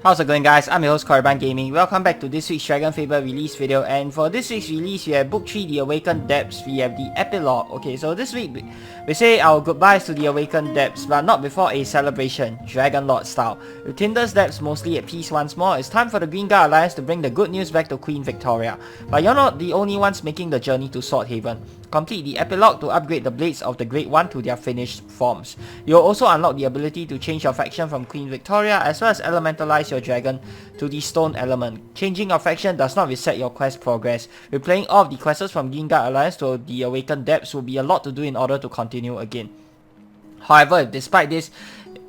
How's it going, guys? I'm your host Korriban Gaming. Welcome back to this week's DragonFable release video, and for this week's release we have Book 3 The Awakened Depths. We have the Epilogue. Okay, so this week we say our goodbyes to the Awakened Depths, but not before a celebration, Dragon Lord style. With Tinder's depths mostly at peace once more, it's time for the Green Guard Alliance to bring the good news back to Queen Victoria. But you're not the only ones making the journey to Swordhaven. Complete the Epilogue to upgrade the blades of the Great One to their finished forms. You'll also unlock the ability to change your faction from Queen Victoria, as well as elementalize your dragon to the stone element. Changing your faction does not reset your quest progress. Replaying all of the quests from Green Guard Alliance to the Awakened Depths will be a lot to do in order to continue again. However, despite this,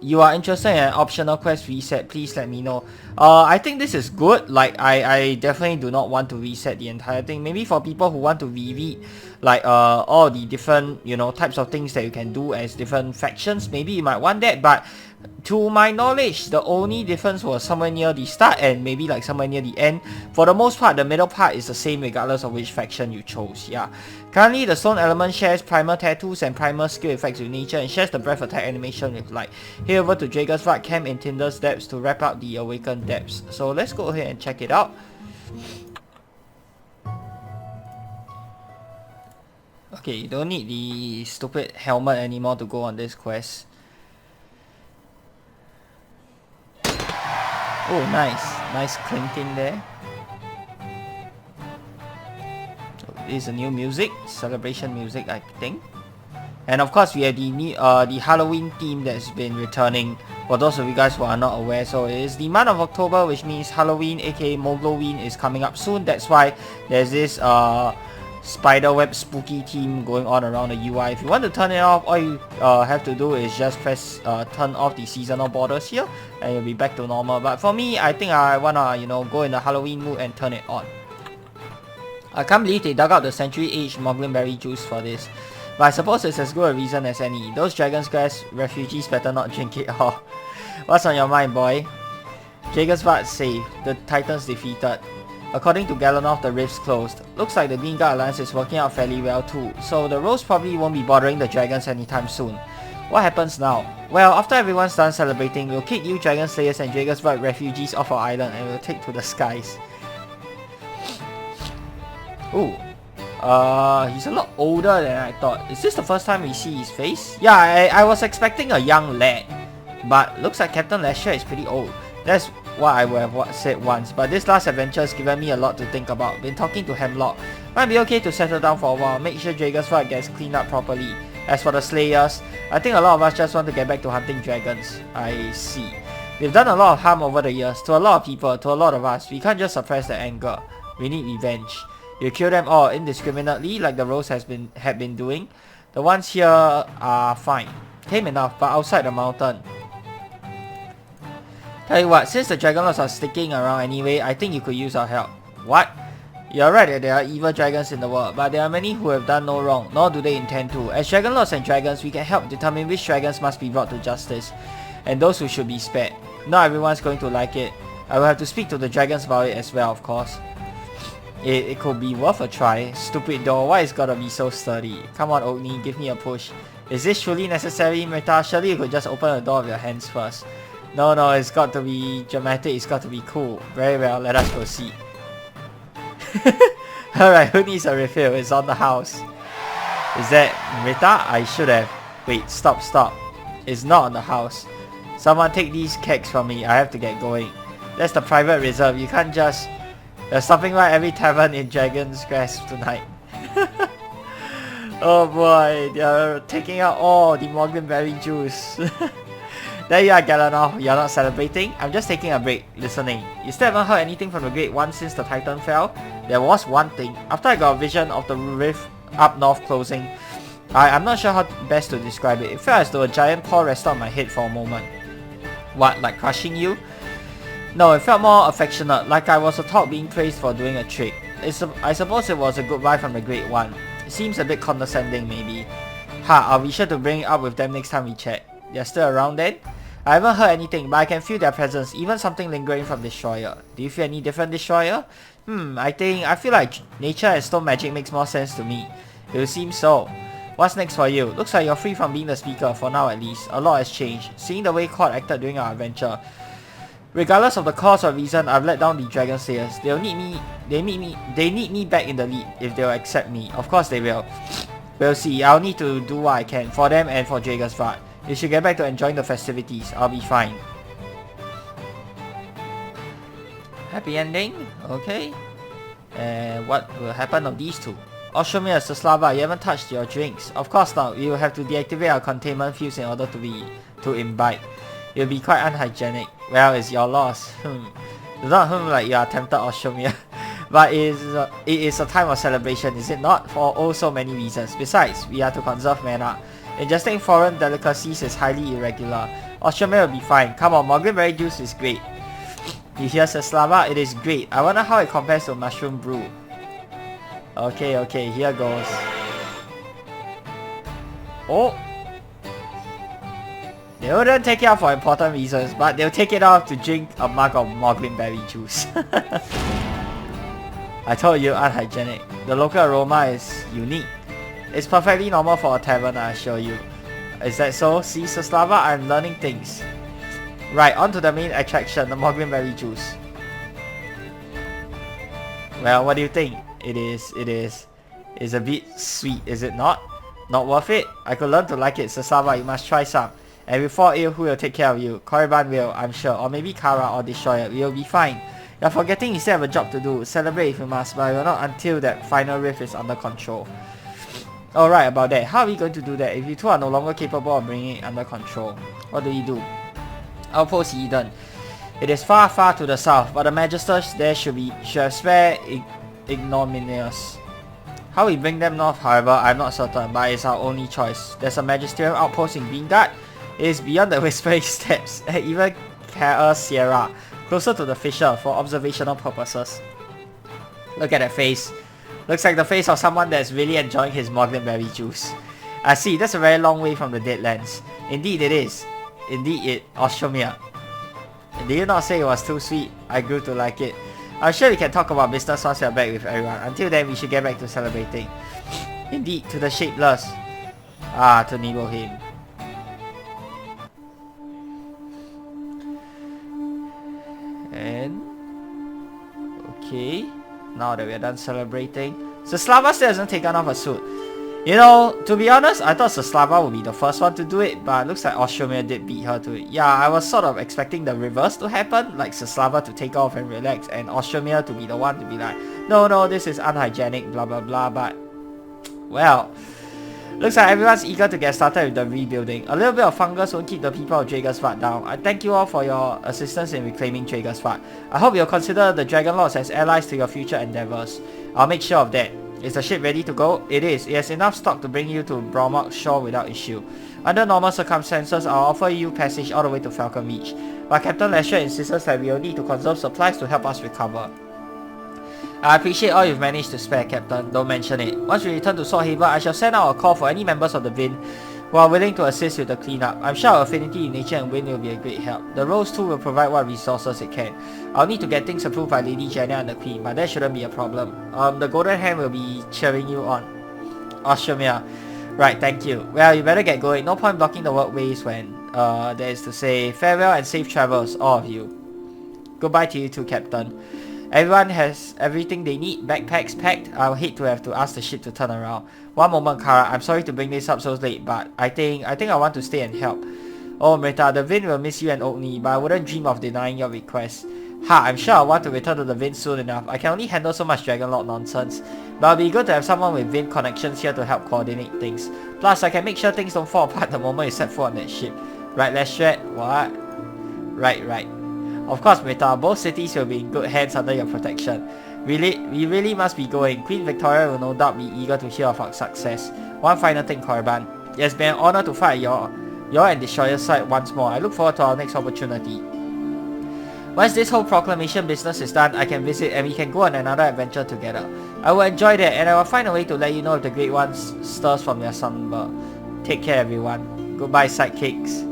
you are interested in an optional quest reset, please let me know. I think this is good. Like, I definitely do not want to reset the entire thing. Maybe for people who want to reread like all the different, you know, types of things that you can do as different factions, maybe you might want that. But to my knowledge, the only difference was somewhere near the start and maybe like somewhere near the end. For the most part, the middle part is the same regardless of which faction you chose. Yeah. Currently, the stone element shares primal tattoos and primal skill effects with nature, and shares the breath attack animation with light. Head over to Dragon's Camp in Tinder's Depths to wrap up the Awakened Depths. So let's go ahead and check it out. Okay, you don't need the stupid helmet anymore to go on this quest. Oh, nice clinking there. So this is a new music, celebration music, I think. And of course, we have the new, the Halloween theme that's been returning. For those of you guys who are not aware, so it is the month of October, which means Halloween, aka Mogloween, is coming up soon. That's why there's this spiderweb spooky theme going on around the UI. If you want to turn it off, all you have to do is just press turn off the seasonal borders here, and you'll be back to normal. But for me, I think I wanna, you know, go in the Halloween mood and turn it on. I can't believe they dug out the century-aged Moglin juice for this, but I suppose it's as good a reason as any. Those Dragon's Crest refugees better not drink it all. What's on your mind, boy? Dragon's Vat saved, the Titans defeated. According to Galanov, the rift's closed. Looks like the Green Guard Alliance is working out fairly well too, so the Rose probably won't be bothering the dragons anytime soon. What happens now? Well, after everyone's done celebrating, we'll kick you Dragon Slayers and Dragon's Vat refugees off our island and we'll take to the skies. Ooh. He's a lot older than I thought. Is this the first time we see his face? Yeah, I was expecting a young lad, but looks like Captain Lesher is pretty old. That's what I would have said once, but this last adventure has given me a lot to think about. Been talking to Hemlock. Might be okay to settle down for a while, make sure Dragon's Fight gets cleaned up properly. As for the Slayers, I think a lot of us just want to get back to hunting dragons. I see. We've done a lot of harm over the years, to a lot of people, to a lot of us. We can't just suppress the anger. We need revenge. You kill them all indiscriminately like the Rose had been doing. The ones here are fine. Tame enough, but outside the mountain. Tell you what, since the Dragon Lords are sticking around anyway, I think you could use our help. What? You're right that there are evil dragons in the world, but there are many who have done no wrong, nor do they intend to. As Dragon Lords and dragons, we can help determine which dragons must be brought to justice, and those who should be spared. Not everyone's going to like it. I will have to speak to the dragons about it as well, of course. It could be worth a try. Stupid door, why it's gotta be so sturdy? Come on, Ogni, give me a push. Is this truly necessary, Mrita? Surely you could just open the door with your hands first. No, it's got to be dramatic, it's got to be cool. Very well, let us proceed. Alright, who needs a refill? It's on the house. Is that Mrita? I should have. Wait, stop. It's not on the house. Someone take these kegs from me, I have to get going. That's the private reserve, you can't just... There's something like every tavern in Dragon's Crest tonight. Oh boy, they're taking out all the Moglin juice. There you are, Galanov. You're not celebrating? I'm just taking a break, listening. You still haven't heard anything from the Great One since the Titan fell? There was one thing. After I got a vision of the rift up north closing, I'm not sure how best to describe it. It felt as though a giant paw rested on my head for a moment. What, like crushing you? No, it felt more affectionate, like I was atop being praised for doing a trick. I suppose it was a goodbye from the Great One. It seems a bit condescending, maybe. I'll be sure to bring it up with them next time we chat. They're still around then? I haven't heard anything, but I can feel their presence, even something lingering from Destroyer. Do you feel any different, Destroyer? I feel like nature and stone magic makes more sense to me. It would seem so. What's next for you? Looks like you're free from being the speaker, for now at least. A lot has changed. Seeing the way Cord acted during our adventure, Regardless of the cause or reason, I've let down the Dragon Slayers. They need me back in the lead if they'll accept me. Of course they will. We'll see. I'll need to do what I can for them and for Dragonfart. They should get back to enjoying the festivities. I'll be fine. Happy ending? Okay. And what will happen of these two? Oshomir, Slava, you haven't touched your drinks. Of course not. We will have to deactivate our containment fields in order to imbibe. It'll be quite unhygienic. Well, it's your loss. Do not like you are tempted, Oshomir. But it is a time of celebration, is it not? For oh so many reasons. Besides, we are to conserve mana. Ingesting foreign delicacies is highly irregular. Oshomir will be fine. Come on, Mogrenberry juice is great. You hear, Slava? It is great. I wonder how it compares to mushroom brew. Okay, here goes. Oh! They wouldn't take it out for important reasons, but they'll take it out to drink a mug of Mogrenberry juice. I told you, unhygienic. The local aroma is unique. It's perfectly normal for a tavern, I assure you. Is that so? See, Slava, I'm learning things. Right, on to the main attraction, the Mogrenberry juice. Well, what do you think? It's a bit sweet, is it not? Not worth it? I could learn to like it, Slava, you must try some. And if you fall ill, who will take care of you? Korriban will, I'm sure. Or maybe Kara or Destroyer. We'll be fine. You're forgetting you still have a job to do. Celebrate if you must, but you're not until that final rift is under control. Alright, about that. How are we going to do that if you two are no longer capable of bringing it under control? What do we do? Outpost Eden. It is far, far to the south, but the Magisters there should have spare ignominious. How we bring them north, however, I'm not certain, but it's our only choice. There's a Magisterial outpost in Greengard. It is beyond the Whispering Steps, and even Kara Sierra, closer to the Fisher for observational purposes. Look at that face. Looks like the face of someone that's really enjoying his Mogrenberry juice. I see, that's a very long way from the Deadlands. Indeed it is. Indeed Oshomir. Did you not say it was too sweet? I grew to like it. I'm sure we can talk about business once we're back with everyone. Until then, we should get back to celebrating. Indeed, to the Shapeless. To Nibelheim. And... okay. Now that we're done celebrating. Slava still hasn't taken off a suit. You know, to be honest, I thought Slava would be the first one to do it, but looks like Oshomir did beat her to it. Yeah, I was sort of expecting the reverse to happen, like Slava to take off and relax, and Oshomir to be the one to be like, no, this is unhygienic, blah blah blah, but... well... looks like everyone's eager to get started with the rebuilding. A little bit of fungus won't keep the people of Dragonsfart down. I thank you all for your assistance in reclaiming Dragonsfart. I hope you'll consider the Dragon Lords as allies to your future endeavors. I'll make sure of that. Is the ship ready to go? It is. It has enough stock to bring you to Bromok shore without issue. Under normal circumstances, I'll offer you passage all the way to Falcon Reach. But Captain Lesher insists that we'll need to conserve supplies to help us recover. I appreciate all you've managed to spare, Captain. Don't mention it. Once we return to Swordhaven, I shall send out a call for any members of the Vin who are willing to assist with the cleanup. I'm sure our affinity in nature and wind will be a great help. The Rose too will provide what resources it can. I'll need to get things approved by Lady Jenna and the Queen, but that shouldn't be a problem. The Golden Hand will be cheering you on. Oshomir. Right, thank you. Well, you better get going. No point blocking the workways when, that is to say, farewell and safe travels, all of you. Goodbye to you too, Captain. Everyone has everything they need, backpacks packed. I'll hate to have to ask the ship to turn around. One moment, Kara, I'm sorry to bring this up so late, but I think I want to stay and help. Oh, Mrita, the Vin will miss you and Ogni, but I wouldn't dream of denying your request. I'm sure I'll want to return to the Vin soon enough. I can only handle so much Dragonlord nonsense, but it'll be good to have someone with Vin connections here to help coordinate things. Plus, I can make sure things don't fall apart the moment you set foot on that ship. Right, Lestred? What? Right. Of course, Mrita, both cities will be in good hands under your protection. We really must be going. Queen Victoria will no doubt be eager to hear of our success. One final thing, Korriban. It has been an honor to fight your and Destroyer's side once more. I look forward to our next opportunity. Once this whole proclamation business is done, I can visit and we can go on another adventure together. I will enjoy that and I will find a way to let you know if the Great One stirs from their slumber. Take care, everyone. Goodbye, sidekicks.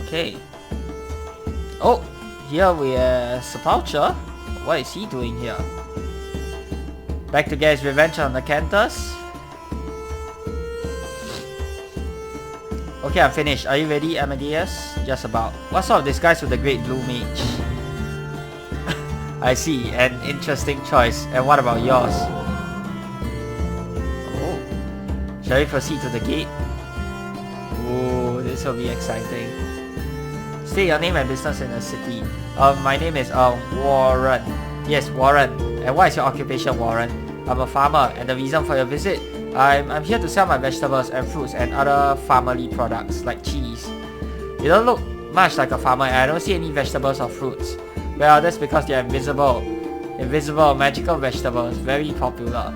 Okay. Oh, here we have Sepulcher. What is he doing here? Back to get his revenge on the Cantus. Okay, I'm finished. Are you ready, Amadeus? Just about. What's up, this guy's with the great blue mage? I see, an interesting choice. And what about yours? Oh. Shall we proceed to the gate? Oh, this will be exciting. State your name and business in the city. My name is Warren. Yes, Warren. And what is your occupation, Warren? I'm a farmer, and the reason for your visit? I'm here to sell my vegetables and fruits and other farmerly products like cheese. You don't look much like a farmer, and I don't see any vegetables or fruits. Well, that's because they're invisible. Invisible, magical vegetables, very popular.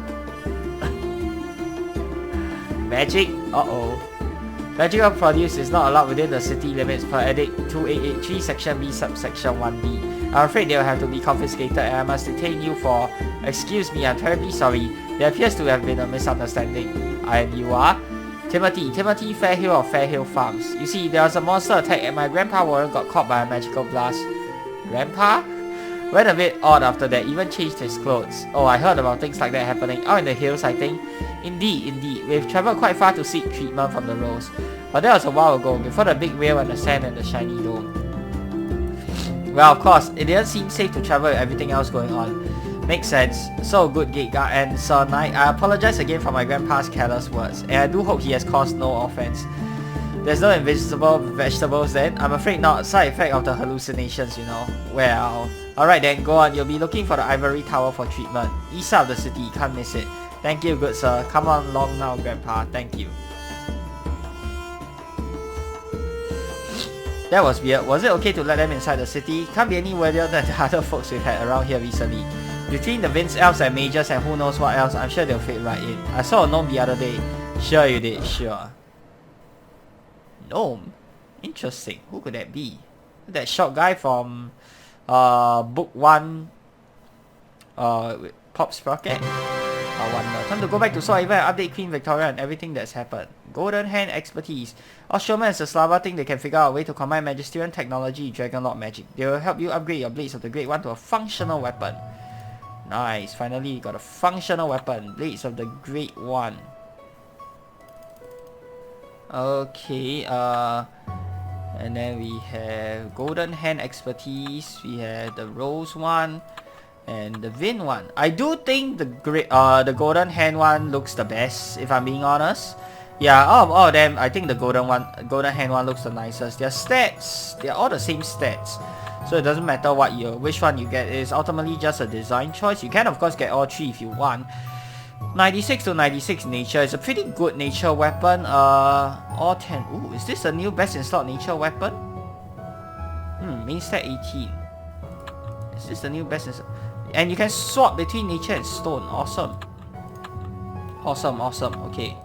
Magic? Uh-oh. Magical produce is not allowed within the city limits per Edict 2883 Section B subsection 1B. I'm afraid they will have to be confiscated and I must detain you for... Excuse me, I'm terribly sorry. There appears to have been a misunderstanding. And you are? Timothy Fairhill of Fairhill Farms. You see, there was a monster attack and my grandpa Warren got caught by a magical blast. Grandpa? Went a bit odd after that, even changed his clothes. Oh, I heard about things like that happening out in the hills, I think. Indeed. We've travelled quite far to seek treatment from the rose. But that was a while ago, before the big whale and the sand and the shiny dome. Well, of course, it didn't seem safe to travel with everything else going on. Makes sense. So good, Gate Guard and Sir Knight. I apologize again for my grandpa's careless words, and I do hope he has caused no offense. There's no invisible vegetables then? I'm afraid not. Side effect of the hallucinations, you know. Well, alright then, go on. You'll be looking for the ivory tower for treatment. East side of the city, can't miss it. Thank you, good sir. Come on along now, Grandpa. Thank you. That was weird. Was it okay to let them inside the city? Can't be any weirder than the other folks we've had around here recently. Between the Vince elves and mages and who knows what else, I'm sure they'll fit right in. I saw a gnome the other day. Sure you did, sure. Gnome? Interesting. Who could that be? That short guy from book 1 Pop Sprocket? I wonder. Time to go back to swordhaven and update Queen Victoria and everything that's happened. Golden Hand expertise. Oshowman and Slava think they can figure out a way to combine Magisterian technology with Dragonlord magic. They will help you upgrade your Blades of the Great One to a functional weapon. Nice. Finally, you got a functional weapon. Blades of the Great One. Okay, and then we have Golden Hand expertise. We have the Rose one. And the Vin one. I do think the Golden Hand one looks the best, if I'm being honest. Yeah, out of all of them, I think the Golden Hand one looks the nicest. Their stats, they're all the same stats. So it doesn't matter which one you get. It's ultimately just a design choice. You can of course get all three if you want. 96 to 96 nature is a pretty good nature weapon. All 10. Ooh, is this a new best in slot nature weapon? Main stat 18. Is this the new best in slot? And you can swap between nature and stone. Awesome. Awesome. Okay.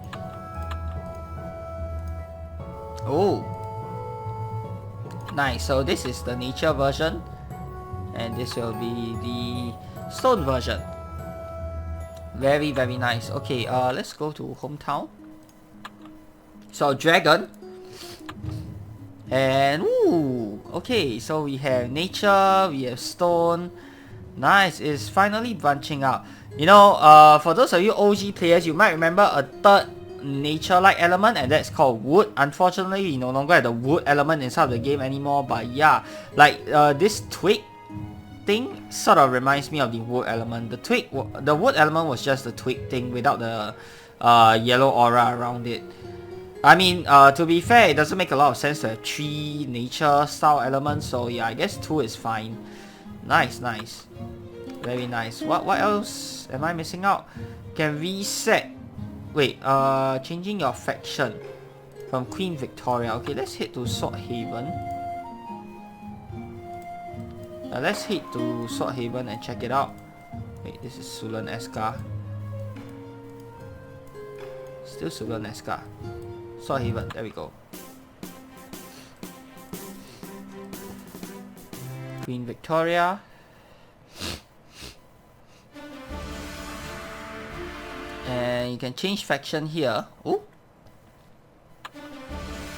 Oh. Nice. So this is the nature version. And this will be the stone version. Very, very nice. Okay, let's go to hometown. So dragon. And ooh. Okay, so we have nature, we have stone. Nice, it's finally branching out. You know, for those of you OG players, you might remember a third nature-like element, and that's called wood. Unfortunately, we no longer have the wood element inside of the game anymore, but yeah, like this twig thing sort of reminds me of the wood element. The wood element was just the twig thing without the yellow aura around it. I mean, to be fair, it doesn't make a lot of sense to have 3 nature style elements, so yeah, I guess 2 is fine. Nice. Very nice. What else am I missing out? Can reset. Wait, changing your faction from Queen Victoria. Okay, let's head to Swordhaven. Let's head to Swordhaven and check it out. Wait, this is Sulan Eskar. Still Sulan Eskar. Swordhaven, there we go. Queen Victoria. And you can change faction here. Oh.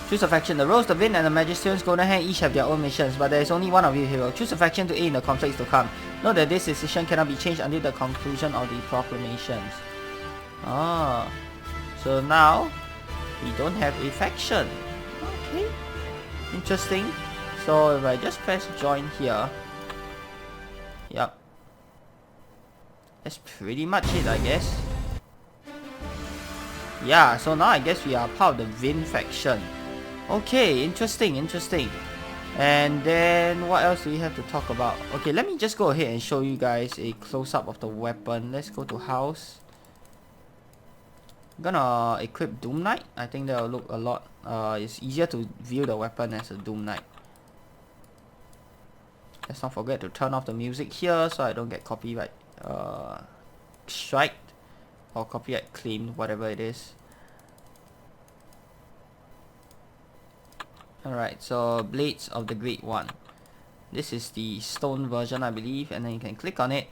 Choose a faction. The Rose, the Vin, and the Magisterian's Golden Hand each have their own missions, but there is only one of you hero. Choose a faction to aid in the conflicts to come. Note that this decision cannot be changed until the conclusion of the proclamations. Ah. So now, we don't have a faction. Okay, interesting. So if I just press join here, yep, that's pretty much it, I guess. Yeah, so now I guess we are part of the Vin faction. Okay, interesting. And then what else do we have to talk about? Okay, let me just go ahead and show you guys a close-up of the weapon. Let's go to house. I'm gonna equip Doom Knight. I think that will look a lot. It's easier to view the weapon as a Doom Knight. Let's not forget to turn off the music here so I don't get copyright striked or copyright claimed, whatever it is. Alright, so Blades of the Great One. This is the stone version, I believe, and then you can click on it.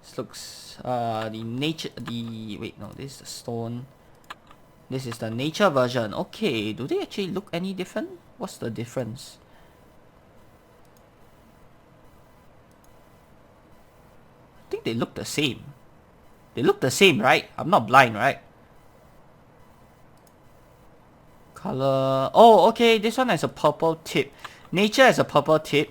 This looks this is the stone. This is the nature version. Okay, do they actually look any different? What's the difference? I think they look the same. They look the same, right? I'm not blind, right? Color. Oh, okay. This one has a purple tip. Nature has a purple tip.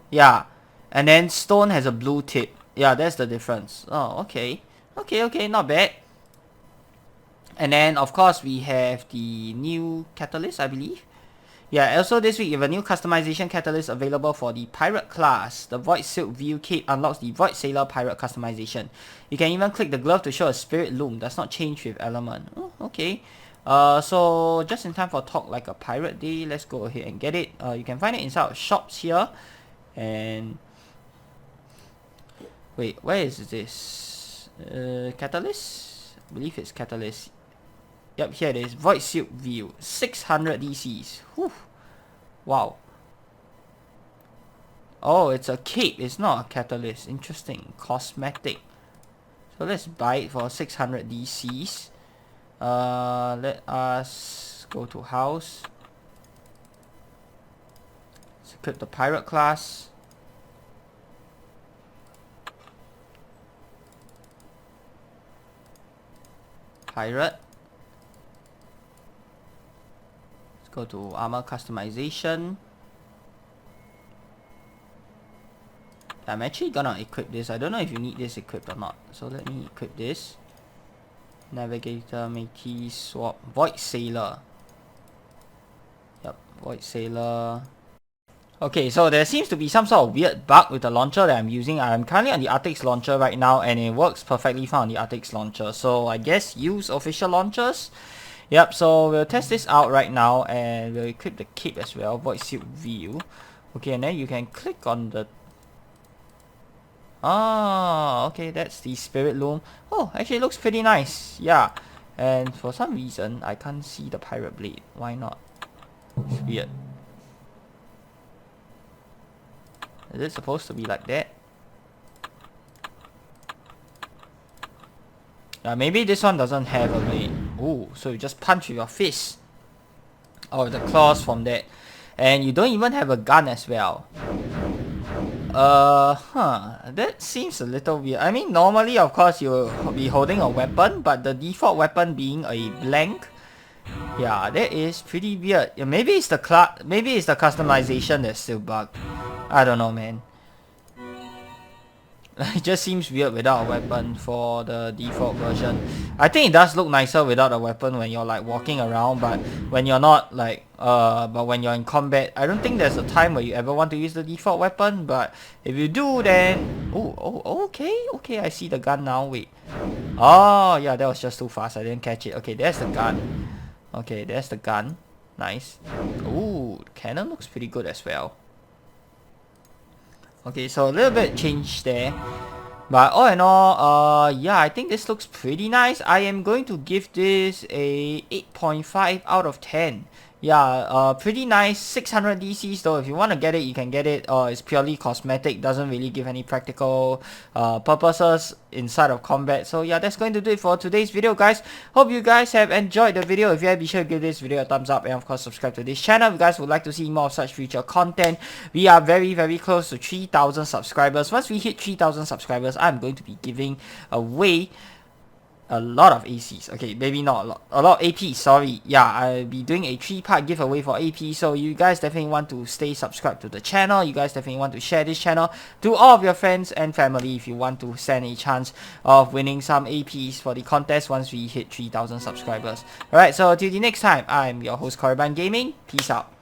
Yeah. And then stone has a blue tip. Yeah, that's the difference. Oh, okay. Okay, not bad. And then, of course, we have the new catalyst, I believe. Yeah, also this week, we have a new customization catalyst available for the Pirate class. The Void Silk View Cape unlocks the Void Sailor Pirate customization. You can even click the glove to show a Spirit Loom. Does not change with element. Oh, okay. So just in time for Talk Like a Pirate Day, let's go ahead and get it. You can find it inside of shops here. And wait, where is this? Catalyst? I believe it's Catalyst. Yep, here it is. Void Silk View. 600 DCs. Whew. Wow. Oh, it's a cape. It's not a catalyst. Interesting. Cosmetic. So let's buy it for 600 DCs. Let us go to house. Let's equip the pirate class. Pirate. Let's go to armor customization. I'm actually gonna equip this. I don't know if you need this equipped or not. So let me equip this. Navigator, Métis, Sword, Void Sailor. Yep, Void Sailor. Okay, so there seems to be some sort of weird bug with the launcher that I'm using. I'm currently on the RTX launcher right now and it works perfectly fine on the RTX launcher. So I guess use official launchers. Yep, so we'll test this out right now and we'll equip the cape as well, Void Silk View. Okay, and then you can click on the... Ah, okay, that's the Spirit Loom. Oh, actually it looks pretty nice. Yeah, and for some reason, I can't see the Pirate Blade. Why not? It's weird. Is it supposed to be like that? Maybe this one doesn't have a blade. Ooh, so you just punch with your fist. Or the claws from that. And you don't even have a gun as well. That seems a little weird. I mean, normally, of course, you'll be holding a weapon, but the default weapon being a blank. Yeah, that is pretty weird. Yeah, maybe it's the customization that's still bugged. I don't know, man. It just seems weird without a weapon for the default version. I think it does look nicer without a weapon when you're like walking around, but when you're not like but when you're in combat, I don't think there's a time where you ever want to use the default weapon, but if you do, then okay, I see the gun now. Wait. Oh yeah, that was just too fast. I didn't catch it. Okay, there's the gun. Okay, there's the gun. Nice. Ooh, the cannon looks pretty good as well. Okay, so a little bit changed there. But all in all, yeah, I think this looks pretty nice. I am going to give this a 8.5 out of 10. Yeah, pretty nice. 600 DCs though. If you want to get it, you can get it. It's purely cosmetic. Doesn't really give any practical purposes inside of combat. So yeah, that's going to do it for today's video, guys. Hope you guys have enjoyed the video. If you have, be sure to give this video a thumbs up and of course subscribe to this channel if you guys would like to see more of such future content. We are very, very close to 3,000 subscribers. Once we hit 3,000 subscribers, I'm going to be giving away a lot of ACs. Okay, maybe not a lot of APs, sorry. Yeah, I'll be doing a 3-part giveaway for AP, so you guys definitely want to stay subscribed to the channel. You guys definitely want to share this channel to all of your friends and family if you want to stand a chance of winning some APs for the contest once we hit 3,000 subscribers. Alright, so till the next time, I'm your host Korriban Gaming. Peace out.